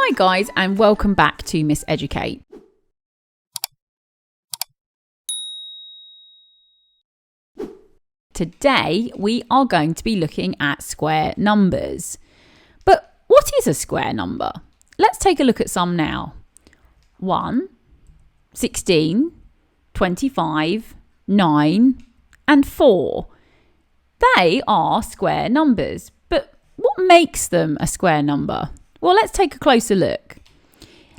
Hi guys, and welcome back to Miss Educate. Today we are going to be looking at square numbers. But what is a square number? Let's take a look at some now. 1, 16, 25, 9 and 4. They are square numbers, but what makes them a square number? Well, let's take a closer look.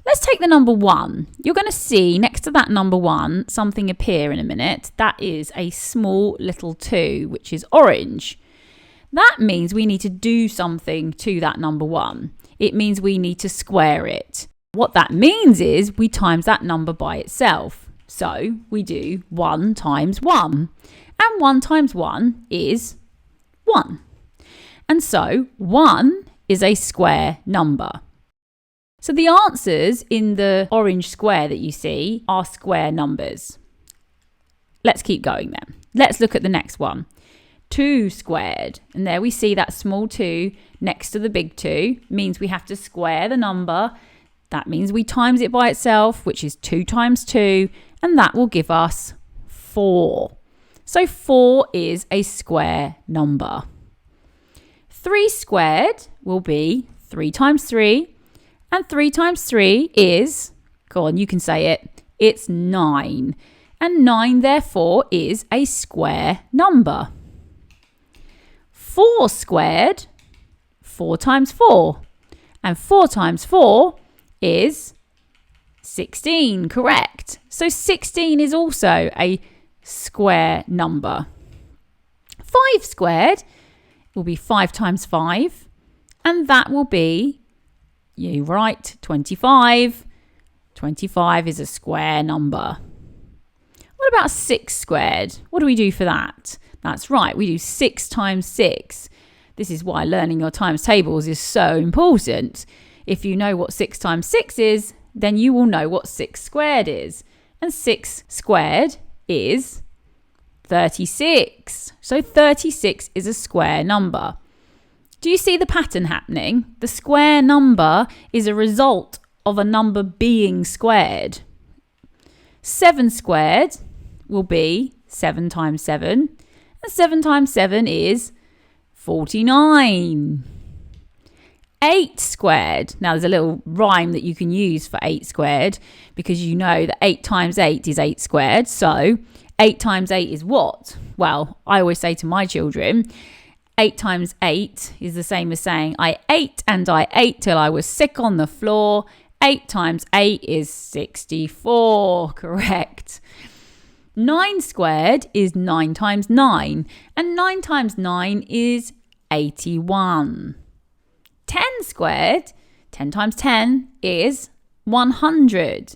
Let's take the number 1. You're going to see next to that number 1 something appear in a minute. That is a small little 2, which is orange. That means we need to do something to that number 1. It means we need to square it. What that means is we times that number by itself. So we do 1 times 1. And 1 times 1 is 1. And so 1 is a square number. So the answers in the orange square that you see are square numbers. Let's keep going then. Let's look at the next one. 2 squared. And there we see that small 2 next to the big 2. Means we have to square the number. That means we times it by itself, which is 2 times 2. And that will give us 4. So 4 is a square number. 3 squared will be 3 times 3. And 3 times 3 is, go on, you can say it, it's 9. And 9, therefore, is a square number. 4 squared, 4 times 4. And 4 times 4 is 16, correct. So 16 is also a square number. 5 squared will be 5 times 5, and that will be, you're right, 25. 25 is a square number. What about 6 squared? What do we do for that? That's right, we do 6 times 6. This is why learning your times tables is so important. If you know what 6 times 6 is, then you will know what 6 squared is. And 6 squared is 36. So 36 is a square number. Do you see the pattern happening? The square number is a result of a number being squared. 7 squared will be 7 times 7. And 7 times 7 is 49. 8 squared. Now there's a little rhyme that you can use for 8 squared because you know that 8 times 8 is 8 squared. So 8 times 8 is what? Well, I always say to my children, 8 times 8 is the same as saying I ate and I ate till I was sick on the floor. 8 times 8 is 64, correct. 9 squared is 9 times 9, and 9 times 9 is 81. 10 squared, 10 times 10 is 100.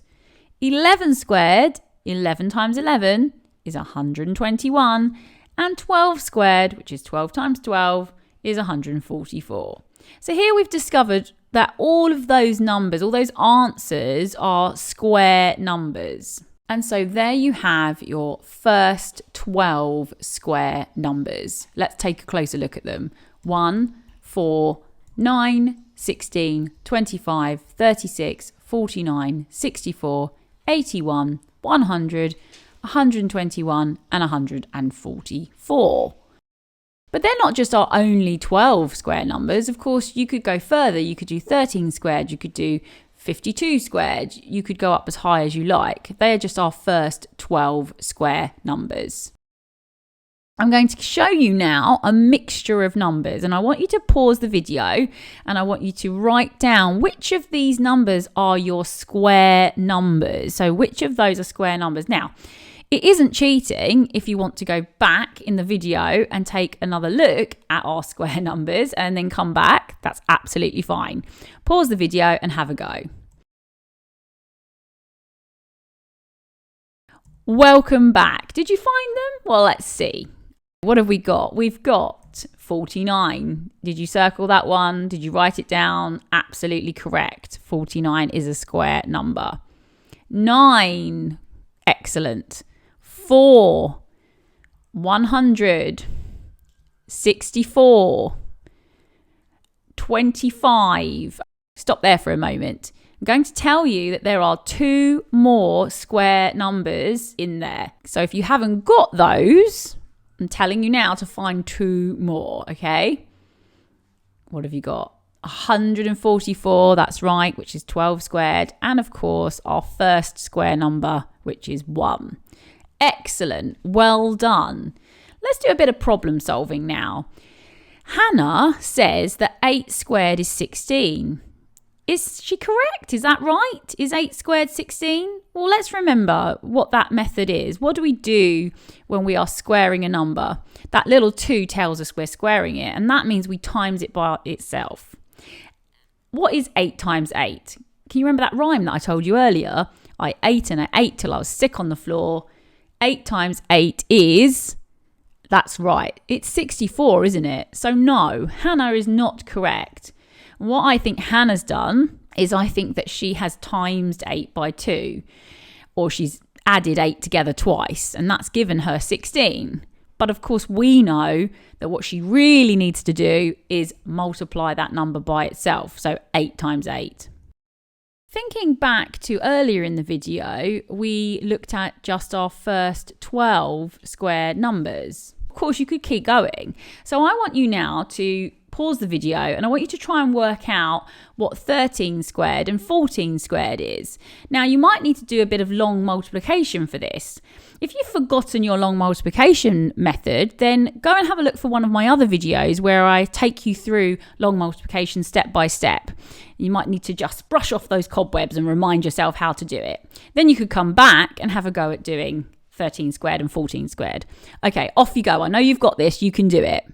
11 squared, 11 times 11 is 121. And 12 squared, which is 12 times 12, is 144. So here we've discovered that all of those numbers, all those answers are square numbers. And so there you have your first 12 square numbers. Let's take a closer look at them. 1, 4, 9, 16, 25, 36, 49, 64, 81, 100, 121 and 144. But they're not just our only 12 square numbers. Of course, you could go further. You could do 13 squared. You could do 52 squared. You could go up as high as you like. They are just our first 12 square numbers. I'm going to show you now a mixture of numbers, and I want you to pause the video and I want you to write down which of these numbers are your square numbers. So which of those are square numbers? Now, it isn't cheating if you want to go back in the video and take another look at our square numbers and then come back. That's absolutely fine. Pause the video and have a go. Welcome back. Did you find them? Well, let's see. What have we got? We've got 49. Did you circle that one? Did you write it down? Absolutely correct. 49 is a square number. 9. Excellent. 4. 100. 64. 25. Stop there for a moment. I'm going to tell you that there are 2 more square numbers in there. So if you haven't got those, I'm telling you now to find 2 more, okay? What have you got? 144, that's right, which is 12 squared. And of course, our first square number, which is 1. Excellent. Well done. Let's do a bit of problem solving now. Hannah says that 8 squared is 16. Is she correct? Is that right? Is 8 squared 16? Well, let's remember what that method is. What do we do when we are squaring a number? That little 2 tells us we're squaring it, and that means we times it by itself. What is 8 times 8? Can you remember that rhyme that I told you earlier? I ate and I ate till I was sick on the floor. 8 times 8 is... That's right. It's 64, isn't it? So no, Hannah is not correct. What I think Hannah's done is I think that she has times 8 by 2, or she's added 8 together twice, and that's given her 16. But of course, we know that what she really needs to do is multiply that number by itself. So 8 times 8. Thinking back to earlier in the video, we looked at just our first 12 square numbers. Of course, you could keep going. So I want you now to pause the video and I want you to try and work out what 13 squared and 14 squared is. Now, you might need to do a bit of long multiplication for this. If you've forgotten your long multiplication method, then go and have a look for one of my other videos where I take you through long multiplication step by step. You might need to just brush off those cobwebs and remind yourself how to do it. Then you could come back and have a go at doing 13 squared and 14 squared. Okay, off you go. I know you've got this. You can do it.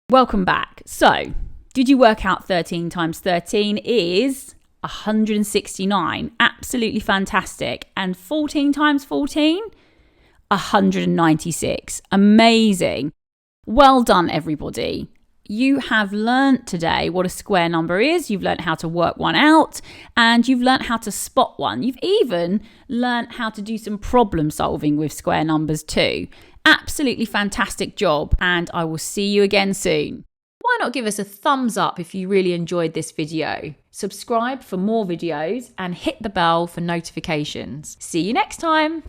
Welcome back. So, did you work out 13 times 13 is 169? Absolutely fantastic. And 14 times 14? 196. Amazing. Well done, everybody. You have learnt today what a square number is. You've learnt how to work one out, and you've learnt how to spot one. You've even learnt how to do some problem solving with square numbers too. Absolutely fantastic job, and I will see you again soon. Why not give us a thumbs up if you really enjoyed this video? Subscribe for more videos and hit the bell for notifications. See you next time.